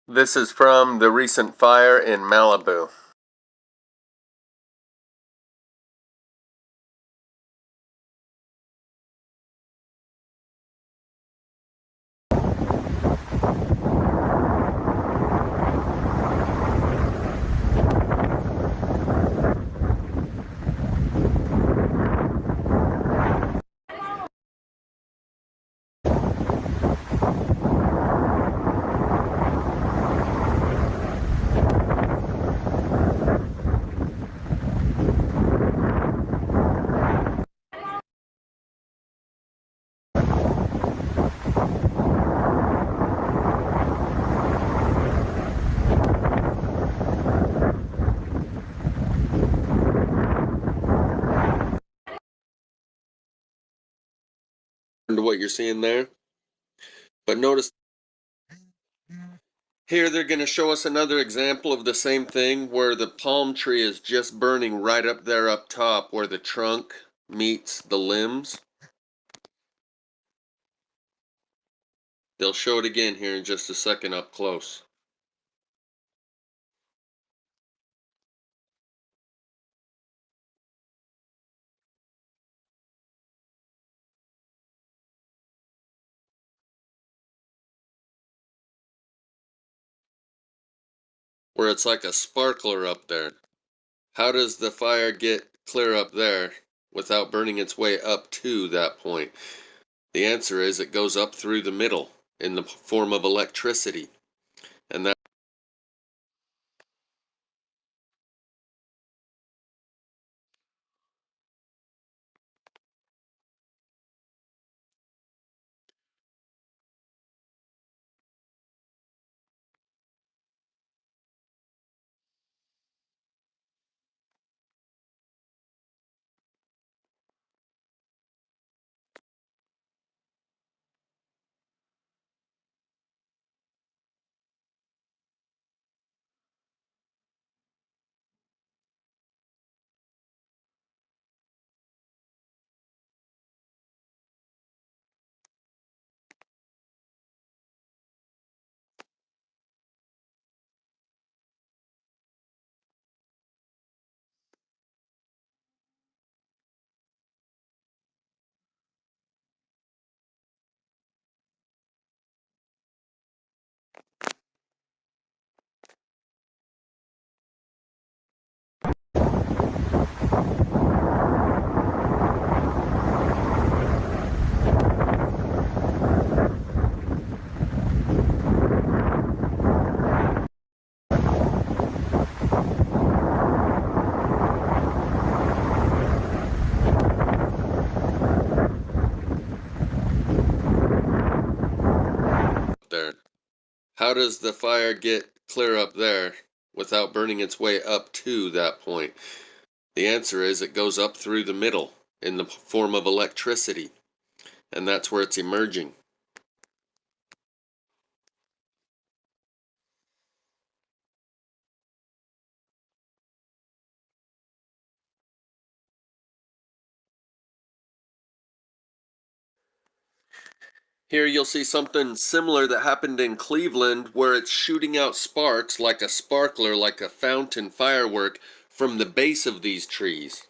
This is from the recent fire in Malibu. To what you're seeing there. But notice here they're going to show us another example of the same thing where the palm tree is just burning right up there up top where the trunk meets the limbs. They'll show it again here in just a second up close. Where it's like a sparkler up there. How does the fire get clear up there without burning its way up to that point? The answer is it goes up through the middle in the form of electricity. And that there. How does the fire get clear up there without burning its way up to that point? The answer is it goes up through the middle in the form of electricity. And that's where it's emerging. Here you'll see something similar that happened in Cleveland where it's shooting out sparks like a sparkler, like a fountain firework from the base of these trees.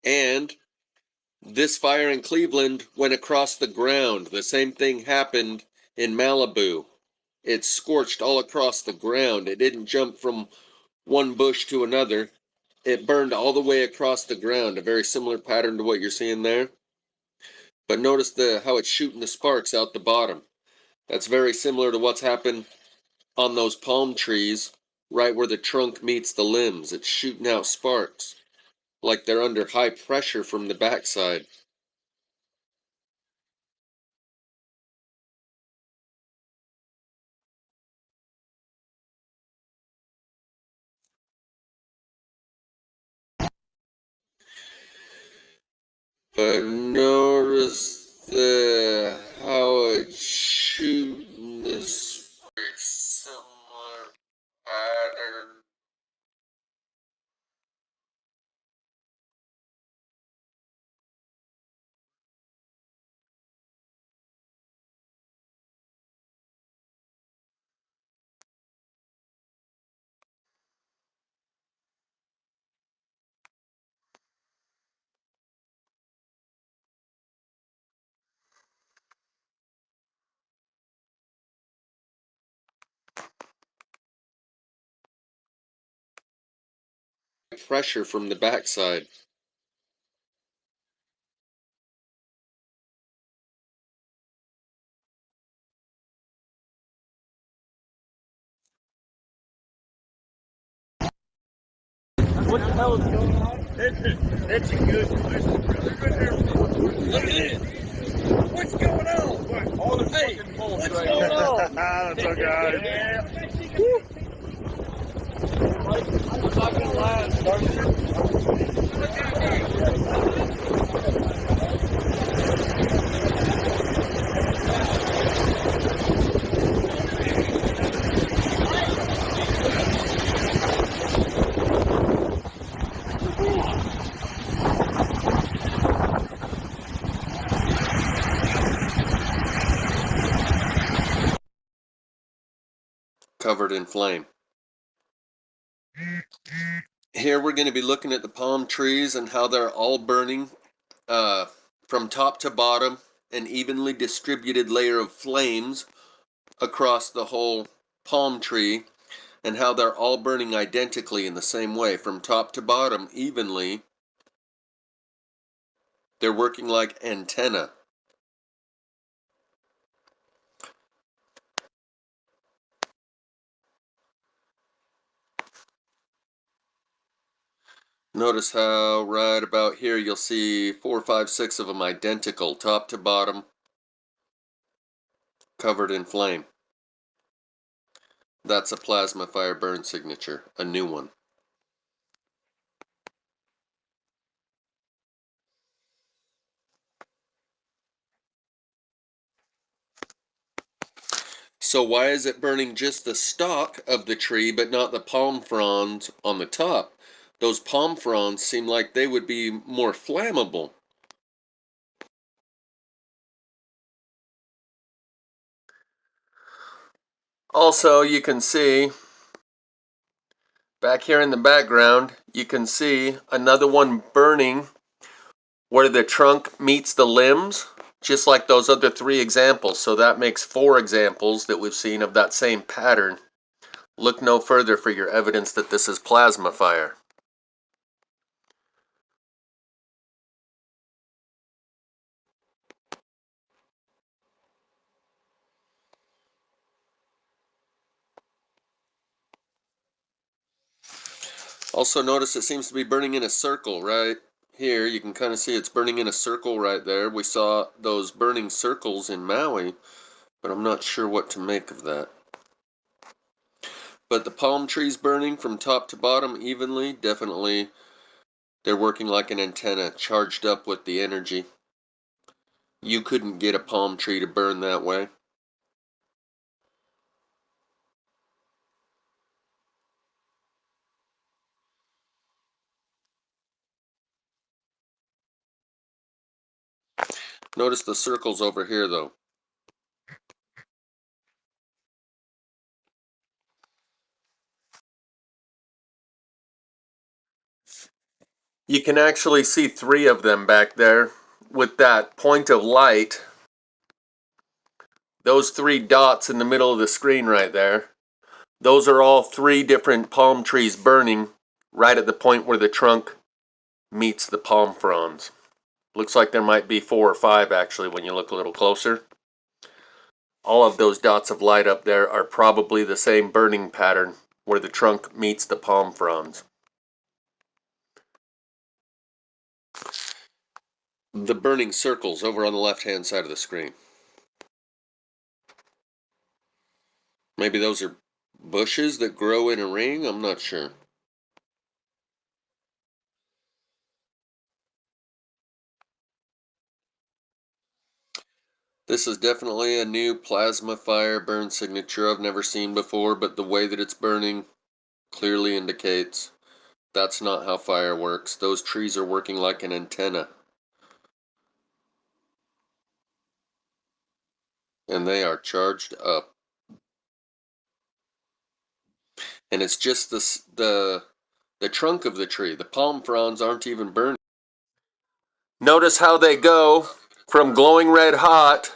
And this fire in Cleveland went across the ground. The same thing happened in Malibu. It scorched all across the ground. It didn't jump from one bush to another. It burned all the way across the ground, a very similar pattern to what you're seeing there. But notice how it's shooting the sparks out the bottom. That's very similar to what's happened on those palm trees, right where the trunk meets the limbs. It's shooting out sparks, like they're under high pressure from the backside. But notice how it's shooting the sparks, similar pattern. pressure from the backside. What the hell is going on? That's a good question, brother. Look at it. What's going on? What? All the fucking bullshit. What's going on? That's okay. Yeah. I'm not gonna lie, Covered in flame. Here we're going to be looking at the palm trees and how they're all burning from top to bottom, an evenly distributed layer of flames across the whole palm tree, and how they're all burning identically in the same way from top to bottom evenly. They're working like antennae. Notice how right about here you'll see 4, 5, 6 of them identical, top to bottom, covered in flame. That's a plasma fire burn signature, a new one. So why is it burning just the stalk of the tree but not the palm fronds on the top? Those palm fronds seem like they would be more flammable. Also, you can see back here in the background, you can see another one burning where the trunk meets the limbs, just like those other 3 examples. So that makes 4 examples that we've seen of that same pattern. Look no further for your evidence that this is plasma fire. Also notice it seems to be burning in a circle right here. You can kind of see it's burning in a circle right there. We saw those burning circles in Maui, but I'm not sure what to make of that. But the palm trees burning from top to bottom evenly, definitely they're working like an antenna, charged up with the energy. You couldn't get a palm tree to burn that way. Notice the circles over here though. You can actually see 3 of them back there with that point of light. Those 3 dots in the middle of the screen right there. Those are all 3 different palm trees burning right at the point where the trunk meets the palm fronds. Looks like there might be 4 or 5 actually when you look a little closer. All of those dots of light up there are probably the same burning pattern where the trunk meets the palm fronds. The burning circles over on the left-hand side of the screen. Maybe those are bushes that grow in a ring? I'm not sure. This is definitely a new plasma fire burn signature I've never seen before, but the way that it's burning clearly indicates that's not how fire works. Those trees are working like an antenna. And they are charged up. And it's just the trunk of the tree. The palm fronds aren't even burning. Notice how they go from glowing red hot,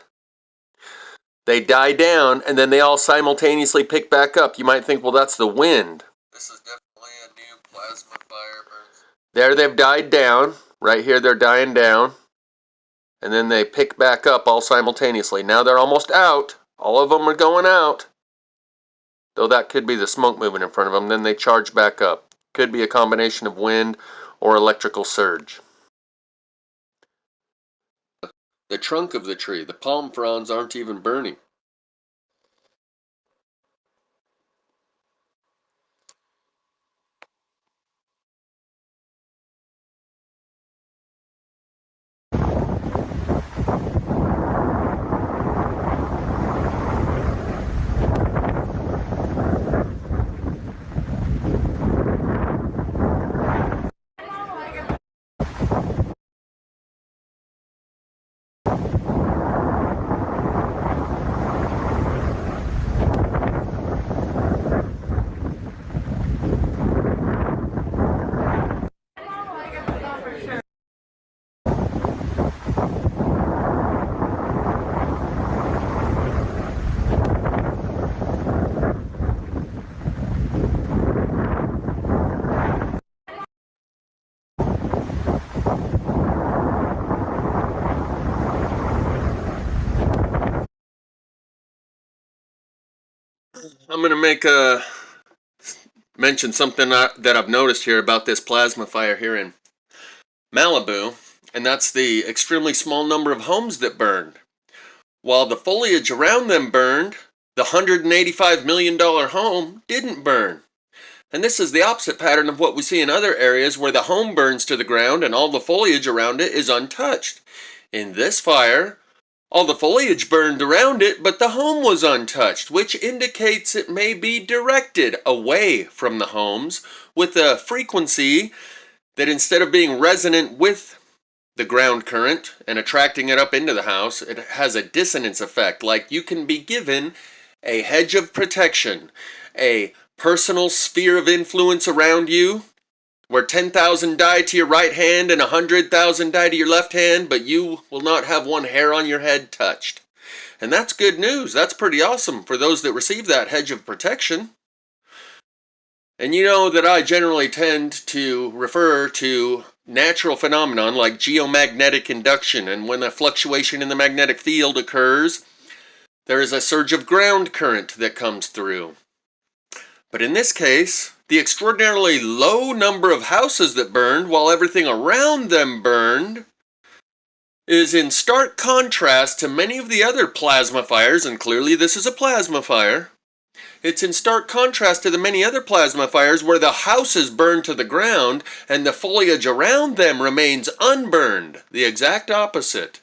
they die down, and then they all simultaneously pick back up. You might think, well, that's the wind. This is definitely a new plasma fire burn. There they've died down. Right here they're dying down. And then they pick back up all simultaneously. Now they're almost out. All of them are going out. Though that could be the smoke moving in front of them. Then they charge back up. Could be a combination of wind or electrical surge. The trunk of the tree, the palm fronds aren't even burning. I'm going to mention something that I've noticed here about this plasma fire here in Malibu, and that's the extremely small number of homes that burned. While the foliage around them burned, the $185 million home didn't burn. And this is the opposite pattern of what we see in other areas where the home burns to the ground and all the foliage around it is untouched. In this fire, all the foliage burned around it, but the home was untouched, which indicates it may be directed away from the homes with a frequency that, instead of being resonant with the ground current and attracting it up into the house, it has a dissonance effect. Like you can be given a hedge of protection, a personal sphere of influence around you, where 10,000 die to your right hand and 100,000 die to your left hand, but you will not have one hair on your head touched. And that's good news. That's pretty awesome for those that receive that hedge of protection. And you know that I generally tend to refer to natural phenomenon like geomagnetic induction, and when a fluctuation in the magnetic field occurs, there is a surge of ground current that comes through. But in this case, the extraordinarily low number of houses that burned while everything around them burned is in stark contrast to many of the other plasma fires, and clearly this is a plasma fire. It's in stark contrast to the many other plasma fires where the houses burn to the ground and the foliage around them remains unburned. The exact opposite.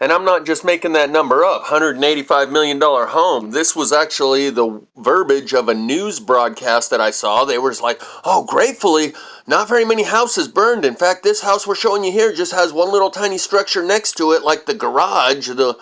And I'm not just making that number up, $185 million home. This was actually the verbiage of a news broadcast that I saw. They were like, oh, gratefully, not very many houses burned. In fact, this house we're showing you here just has one little tiny structure next to it, like the garage, the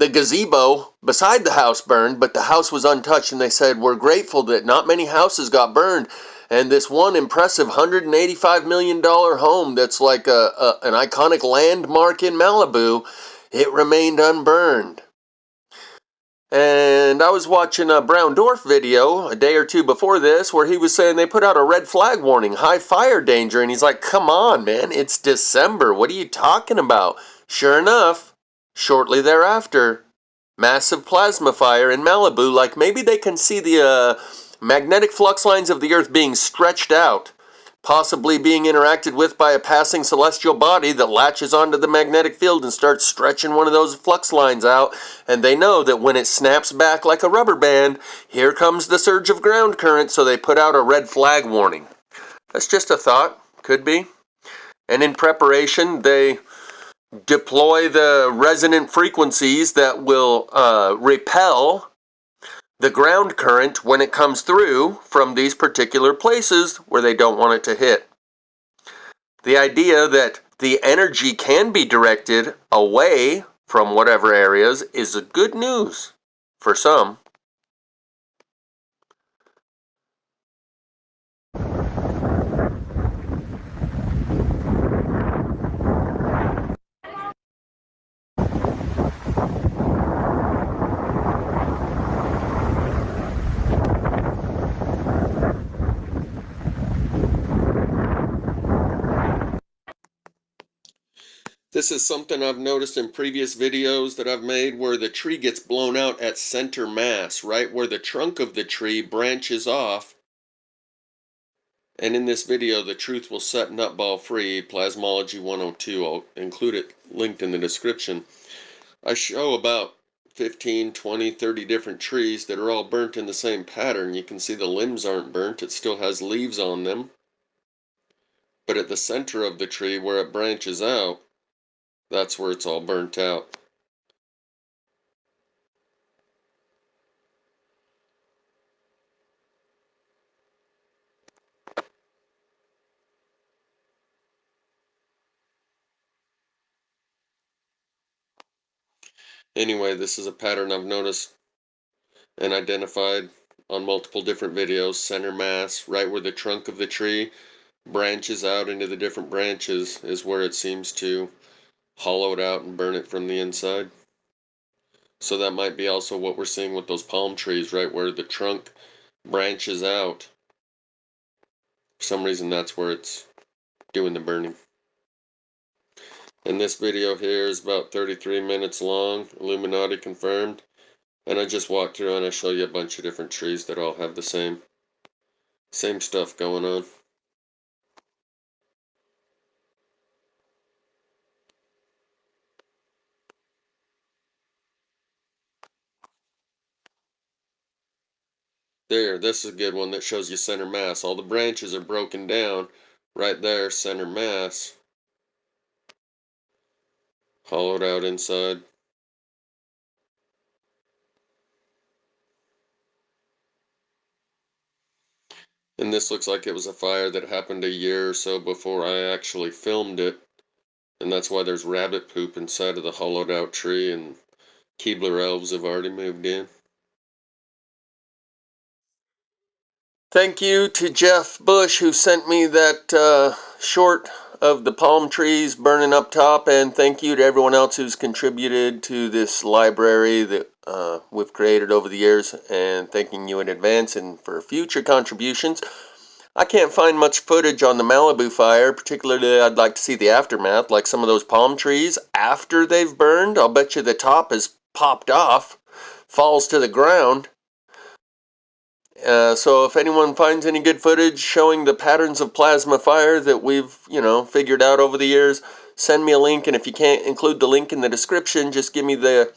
gazebo beside the house burned, but the house was untouched. And they said, we're grateful that not many houses got burned. And this one impressive $185 million home that's like an iconic landmark in Malibu, it remained unburned. And I was watching a Brown Dwarf video a day or two before this where he was saying they put out a red flag warning, high fire danger. And he's like, come on, man, it's December. What are you talking about? Sure enough, shortly thereafter, massive plasma fire in Malibu. Like maybe they can see the magnetic flux lines of the Earth being stretched out, possibly being interacted with by a passing celestial body that latches onto the magnetic field and starts stretching one of those flux lines out. And they know that when it snaps back like a rubber band, here comes the surge of ground current, so they put out a red flag warning. That's just a thought. Could be. And in preparation, they deploy the resonant frequencies that will repel the ground current when it comes through from these particular places where they don't want it to hit. The idea that the energy can be directed away from whatever areas is a good news for some. This is something I've noticed in previous videos that I've made where the tree gets blown out at center mass, right where the trunk of the tree branches off. And in this video, the truth will set nutball free, Plasmology 102. I'll include it linked in the description. I show about 15, 20, 30 different trees that are all burnt in the same pattern. You can see the limbs aren't burnt. It still has leaves on them. But at the center of the tree where it branches out, that's where it's all burnt out. Anyway, this is a pattern I've noticed and identified on multiple different videos. Center mass, right where the trunk of the tree branches out into the different branches, is where it seems to hollow it out and burn it from the inside. So that might be also what we're seeing with those palm trees, right where the trunk branches out. For some reason, that's where it's doing the burning. And this video here is about 33 minutes long, Illuminati confirmed. And I just walked through and I show you a bunch of different trees that all have the same stuff going on. There, this is a good one that shows you center mass. All the branches are broken down. Right there, center mass. Hollowed out inside. And this looks like it was a fire that happened a year or so before I actually filmed it. And that's why there's rabbit poop inside of the hollowed out tree, and Keebler elves have already moved in. Thank you to Jeff Bush who sent me that short of the palm trees burning up top, and thank you to everyone else who's contributed to this library that we've created over the years, and thanking you in advance and for future contributions. I can't find much footage on the Malibu fire, particularly I'd like to see the aftermath, like some of those palm trees after they've burned. I'll bet you the top is popped off, falls to the ground. So if anyone finds any good footage showing the patterns of plasma fire that we've, figured out over the years, send me a link. And if you can't include the link in the description, just give me the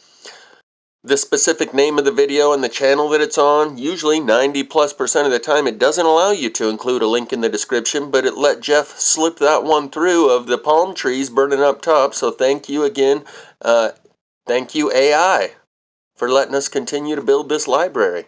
specific name of the video and the channel that it's on. Usually 90+% of the time it doesn't allow you to include a link in the description, but it let Jeff slip that one through of the palm trees burning up top. So thank you again. Thank you AI for letting us continue to build this library.